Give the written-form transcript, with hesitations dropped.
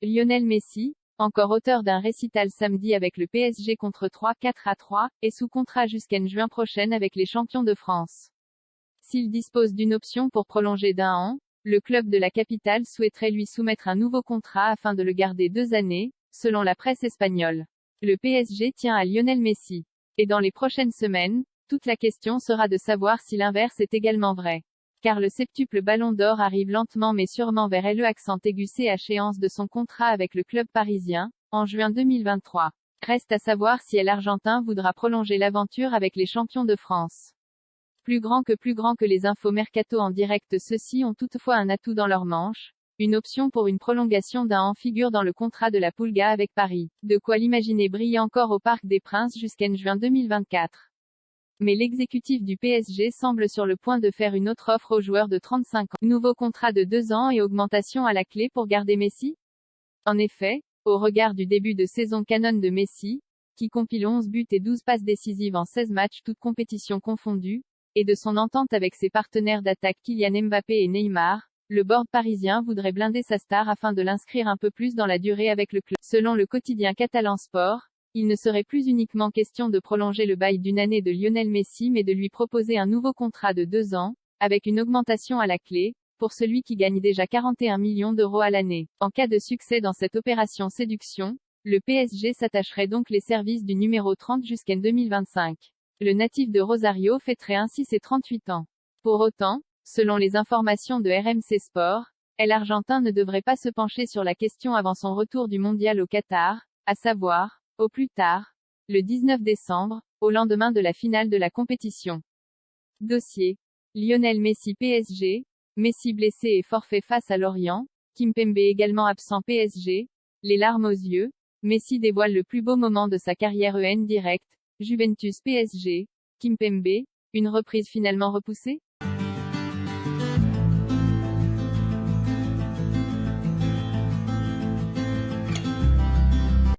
Lionel Messi, encore auteur d'un récital samedi avec le PSG contre 3-4-3, est sous contrat jusqu'en juin prochaine avec les champions de France. S'il dispose d'une option pour prolonger d'1 an, le club de la capitale souhaiterait lui soumettre un nouveau contrat afin de le garder 2 années, selon la presse espagnole. Le PSG tient à Lionel Messi. Et dans les prochaines semaines, toute la question sera de savoir si l'inverse est également vrai. Car le septuple Ballon d'Or arrive lentement mais sûrement vers le accent aigu échéance de son contrat avec le club parisien, en juin 2023. Reste à savoir si l'Argentin voudra prolonger l'aventure avec les champions de France. Plus grand que les infos mercato en direct, ceux-ci ont toutefois un atout dans leur manche. Une option pour une prolongation d'1 an figure dans le contrat de la Pulga avec Paris. De quoi l'imaginer briller encore au Parc des Princes jusqu'en juin 2024. Mais l'exécutif du PSG semble sur le point de faire une autre offre au joueur de 35 ans. Nouveau contrat de 2 ans et augmentation à la clé pour garder Messi? En effet, au regard du début de saison canon de Messi, qui compile 11 buts et 12 passes décisives en 16 matchs toutes compétitions confondues, et de son entente avec ses partenaires d'attaque Kylian Mbappé et Neymar, le board parisien voudrait blinder sa star afin de l'inscrire un peu plus dans la durée avec le club. Selon le quotidien catalan Sport, il ne serait plus uniquement question de prolonger le bail d'une année de Lionel Messi mais de lui proposer un nouveau contrat de 2 ans, avec une augmentation à la clé, pour celui qui gagne déjà 41 millions d'euros à l'année. En cas de succès dans cette opération séduction, le PSG s'attacherait donc les services du numéro 30 jusqu'en 2025. Le natif de Rosario fêterait ainsi ses 38 ans. Pour autant, selon les informations de RMC Sport, l'Argentin ne devrait pas se pencher sur la question avant son retour du mondial au Qatar, à savoir, au plus tard, le 19 décembre, au lendemain de la finale de la compétition. Dossier. Lionel Messi PSG. Messi blessé et forfait face à Lorient. Kimpembe également absent PSG. Les larmes aux yeux. Messi dévoile le plus beau moment de sa carrière en direct. Juventus PSG. Kimpembe. Une reprise finalement repoussée?